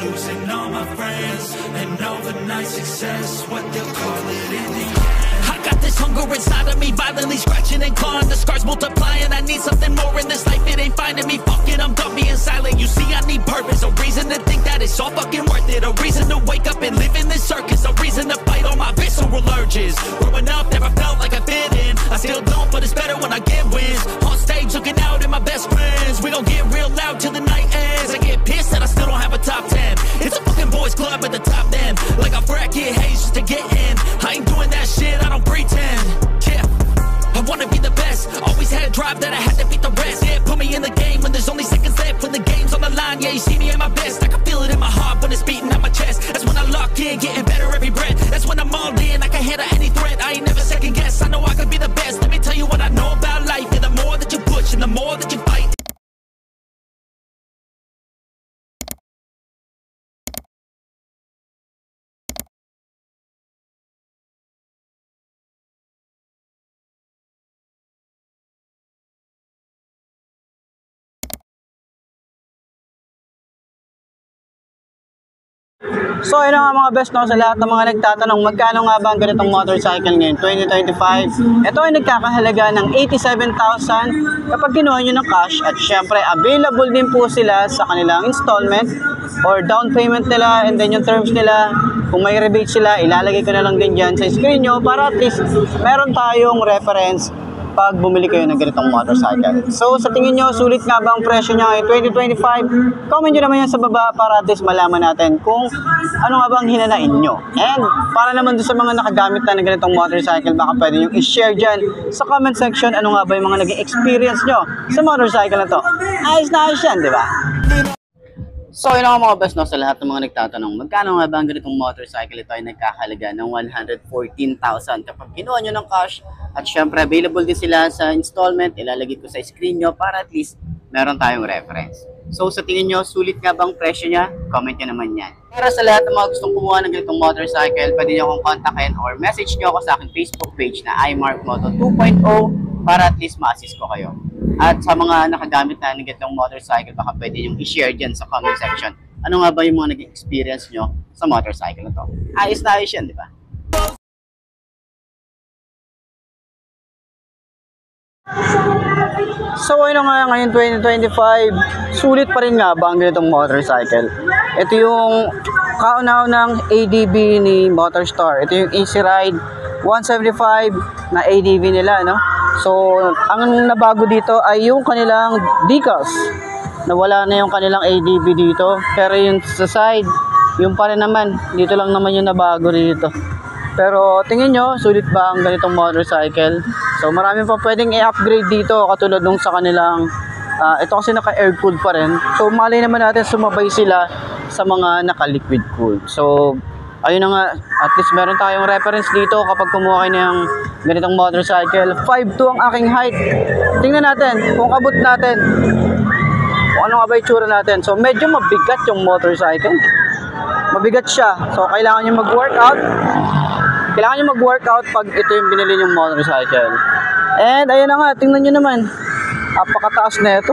losing all my friends, and overnight success, what they'll call it in the end. I got this hunger inside of me, violently scratching and clawing. The scars multiplying, I need something more in this life. It ain't finding me, fuck it, I'm done being silent. You see, I need purpose, a reason to think that it's all fucking worth it. A reason to wake up and live in this circus. A reason to fight all my visceral urges. Growing up, never felt like I fit in. I still don't, but it's better when I get wins. On stage, looking out at my best friends. We gon' get real loud till the night ends. I get pissed that I still don't have a top 10. It's a fucking boys club at the top then. Like a bracket haze just to get in. I ain't doing that shit, I don't pretend. Yeah, I wanna be the best. Always had a drive that I had to beat the rest. Yeah, put me in the game when there's only seconds left. When the game's on the line, yeah, you see me at my best. I can feel it in my heart when it's beating at my chest. That's when I lock in, getting better every breath. That's when I'm all in, I can handle any threat. I ain't never second guess, I know I could be the best. Let me tell you what I know about life. Yeah, the more that you push and the more that you fight. So ayun nga mga best, no, sa lahat ng mga nagtatanong magkano nga ba ang ganitong motorcycle ngayon 2025, ito ay nagkakahalaga ng 87,000 kapag kinuha nyo ng cash, at syempre available din po sila sa kanilang installment or down payment nila, and then yung terms nila, kung may rebate sila, ilalagay ko na lang din dyan sa screen nyo para at least meron tayong reference pag bumili kayo ng ganitong motorcycle. So sa tingin nyo, sulit nga ba ang presyo niya ngayon 2025? Comment nyo naman yan sa baba para at least malaman natin kung ano nga ba ang hinanain nyo. And para naman doon sa mga nakagamit na ng ganitong motorcycle, baka pwede nyo i-share dyan sa comment section ano nga ba yung mga naging experience nyo sa motorcycle na to. Ayos na ayos yan, di ba? So yun nga mga best, no, sa lahat ng mga nagtatanong magkano nga ba ang ganitong motorcycle, ito ay nagkakahalaga ng 114,000 kapag kinuha nyo ng cash, at syempre available din sila sa installment. Ilalagay ko sa screen nyo para at least meron tayong reference. So sa tingin nyo, sulit nga bang presyo niya? Comment nyo naman yan. Para sa lahat ng mga gustong kumuha ng ganitong motorcycle, pwede nyo akong kontakin or message nyo ako sa aking Facebook page na iMarkMoto 2.0 para at least ma-assist ko kayo. At sa mga nakagamit na ng ganitong motorcycle, baka pwede nyo i-share dyan sa comment section. Ano nga ba yung mga naging experience nyo sa motorcycle na to? Ayos na ayos yan, di ba? So ayun nga ngayon 2025, sulit pa rin nga ba ang ganitong motorcycle? Ito yung kauna-unang ADV ni Motorstar. Ito yung Easy Ride 175 na ADV nila, no? So ang nabago dito ay yung kanilang decals. Nawala na yung kanilang ADV dito, pero yung sa side, yung pa rin naman. Dito lang naman yung nabago dito. Pero tingin nyo, sulit ba ang ganitong motorcycle? So marami pa pwedeng i-upgrade dito katulad nung sa kanilang ito kasi naka-air cooled pa rin. So malay naman natin sumabay sila sa mga naka-liquid cooled. So ayun na nga, at least meron tayong reference dito kapag kumuha kayo ng ganitong motorcycle. 5'2" ang aking height. Tingnan natin kung abot natin, kung ano nga ba itsura natin. So medyo mabigat yung motorcycle. Mabigat siya. So kailangan nyo mag-workout. Kailangan nyo mag-workout pag ito yung binili yung motorcycle. And ayun na nga, tingnan nyo naman. Apakataas na ito.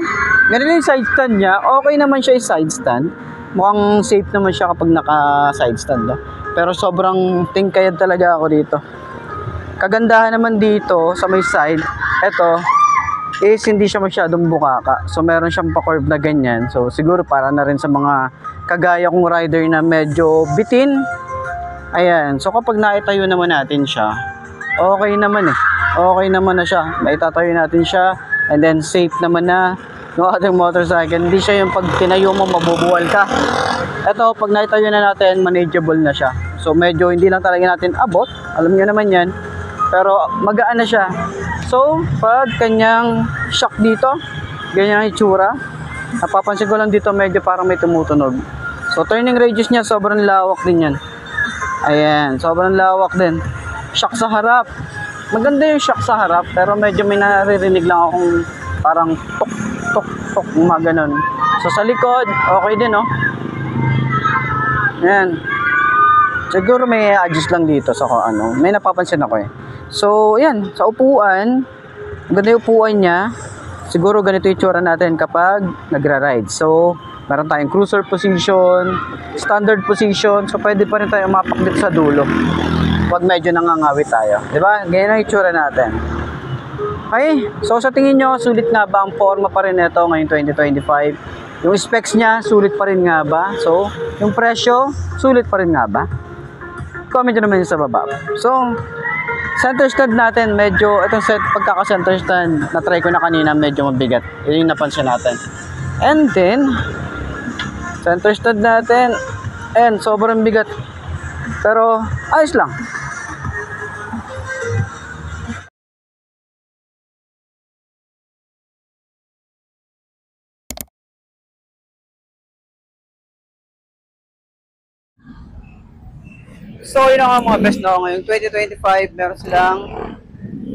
Ganito yung side stand niya. Okay naman siya yung side stand. Mukhang safe naman siya kapag naka-side stand. No? Pero sobrang tingkayad talaga ako dito. Kagandahan naman dito sa may side, ito is hindi siya masyadong bukaka. So meron siyang pa-curve na ganyan. So siguro para na rin sa mga kagaya kong rider na medyo bitin. Ayan. So kapag naitayo naman natin siya, okay naman eh. Okay naman na siya. Maitatayo natin siya. And then safe naman na no ating motorcycle. Hindi siya yung pag tinayo mo mabubuwal ka. Ito pag naitayo na natin, manageable na siya. So medyo hindi lang talaga natin abot. Alam niyo naman yan. Pero magaan na siya. So pag kanyang shock dito, ganyan ang itsura. Napapansin ko lang dito medyo parang may tumutunog. So turning radius niya sobrang lawak din yan. Ayan, sobrang lawak din. Shock sa harap. Maganda yung shock sa harap, pero medyo may naririnig lang akong parang tok tok tok, mga ganun. So sa likod, okay din, no? Ayan. Siguro may adjust lang dito sa ano. May napapansin ako eh. So, ayan, sa upuan, maganda yung upuan niya. Siguro ganito yung tsura natin kapag nagra-ride. So, Meron tayong cruiser position, standard position, so pwede pa rin tayo mapakdip sa dulo. Pag medyo nangangawit tayo. Diba? Ganyan ang itsura natin. Okay, so sa tingin nyo, sulit nga ba ang forma pa rin ito ngayong 2025? Yung specs niya, sulit pa rin nga ba? So, yung presyo, sulit pa rin nga ba? Comment nyo naman yun sa baba. So, center stand natin, medyo, itong pagkaka-center stand, na-try ko na kanina, medyo mabigat. Yun yung napansin natin. And then, center stand natin, and sobrang bigat. Pero, ayos lang. So, yun ang mga best na ngayong 2025. Meron silang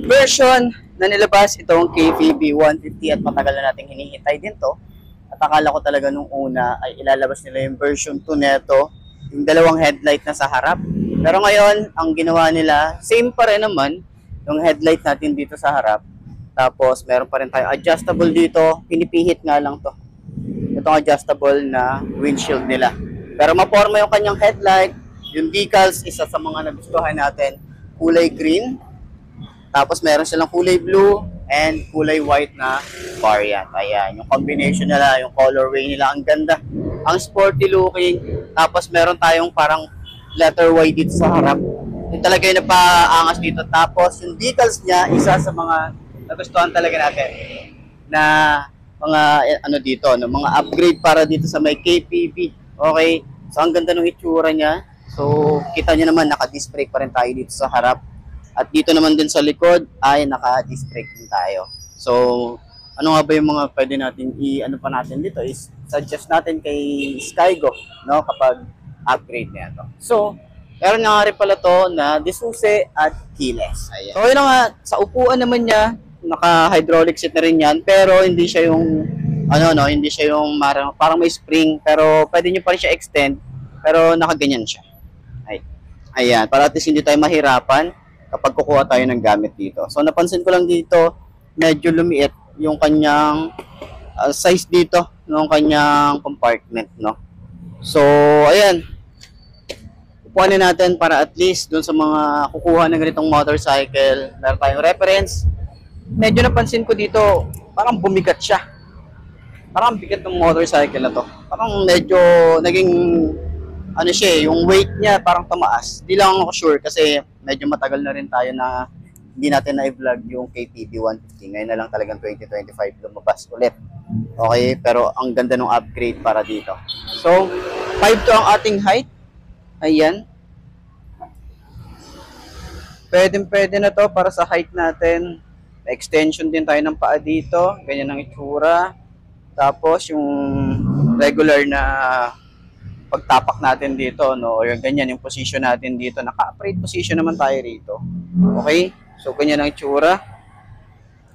version na nilabas itong KVB 150 at matagal na nating hinihintay din to. At akala ko talaga nung una ay ilalabas nila yung version 2 neto, yung dalawang headlight na sa harap. Pero ngayon, ang ginawa nila, same pa rin naman yung headlight natin dito sa harap. Tapos, meron pa rin tayo adjustable dito. Pinipihit nga lang to. Itong adjustable na windshield nila. Pero maporma yung kanyang headlight. Yung decals, isa sa mga nagustuhan natin, kulay green. Tapos meron silang kulay blue and kulay white na variant. Ayan, yung combination nila, yung colorway nila, ang ganda. Ang sporty looking. Tapos meron tayong parang letter Y dito sa harap. Yung talaga yung napaangas dito. Tapos yung decals niya, isa sa mga nagustuhan talaga natin na mga ano dito, no, mga upgrade para dito sa may KPV. Okay? So ang ganda ng itsura niya. So, kita nyo naman, naka-disc brake pa rin tayo dito sa harap. At dito naman din sa likod, ay naka-disc brake din tayo. So, ano nga ba yung mga pwede natin ano pa natin dito is suggest natin kay Skygo, no, kapag upgrade na ito. So, meron nga rin pala to na disuse at keyless. Ayan. So, yun nga, sa upuan naman niya, naka-hydraulic seat na rin yan, pero hindi siya yung, hindi siya yung parang may spring, pero pwede nyo pa rin siya extend, pero nakaganyan siya. Ayan, para at least hindi tayo mahirapan kapag kukuha tayo ng gamit dito. So, napansin ko lang dito, medyo lumiit yung kanyang size dito, ng kanyang compartment, no? So, ayan. Upuan na natin para at least dun sa mga kukuha ng ganitong motorcycle, meron tayong reference. Medyo napansin ko dito, parang bumigat siya. Parang bigat ng motorcycle na to. Parang medyo naging yung weight niya parang tumaas. Di lang ako sure kasi medyo matagal na rin tayo na hindi natin na-vlog yung KTB 150. Ngayon na lang talagang 2025 lumabas ulit. Okay, pero ang ganda ng upgrade para dito. So, 5'2" ang ating height. Ayan. Pwede na to para sa height natin. Extension din tayo ng paa dito. Ganyan ang itsura. Tapos yung regular na pagtapak natin dito, no, or ganyan yung position natin dito. Naka-upright position naman tayo rito. Okay? So, ganyan ang itsura.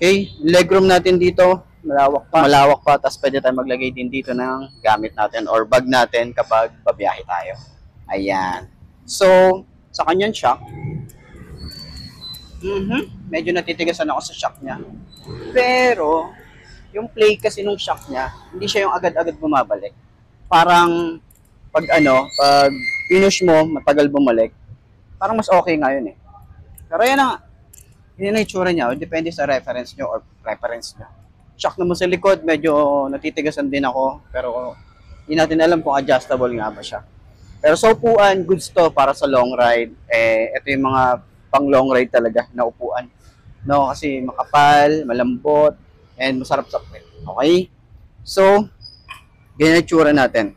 Okay? Legroom natin dito, malawak pa. Tapos pwede tayo maglagay din dito ng gamit natin or bag natin kapag babiyahe tayo. Ayan. So, sa kanyang shock, medyo natitigasan ako sa shock niya. Pero, yung play kasi nung shock niya, hindi siya yung agad-agad bumabalik. Parang, pag finish mo, matagal bumalik, parang mas okay nga yun eh. Pero yan na, yun na itsura niya, depende sa reference nyo or preference nyo. Shock naman sa likod, medyo natitigasan din ako, pero hindi natin alam kung adjustable nga ba siya. Pero sa upuan, goods to para sa long ride. Ito yung mga pang long ride talaga na upuan. No, kasi makapal, malambot, and masarap sa puwet. Okay? So, ganyan itsura natin.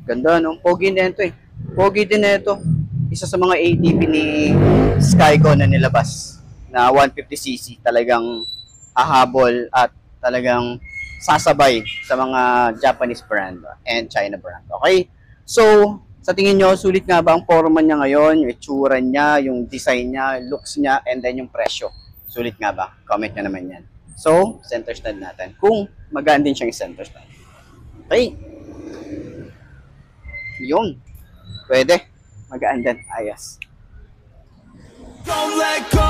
Ganda, no? Pogi din ito eh. Pogi din ito. Isa sa mga ATV ni Skygo na nilabas na 150cc. Talagang hahabol at talagang sasabay sa mga Japanese brand and China brand. Okay? So, sa tingin nyo, sulit nga ba ang forma niya ngayon? Yung itsura niya, yung design niya, looks niya, and then yung presyo. Sulit nga ba? Comment nyo naman yan. So, center stand natin. Kung magaan din siyang center stand. Okay? Yun. Pwede. Magaan din. Ayos. Don't let go.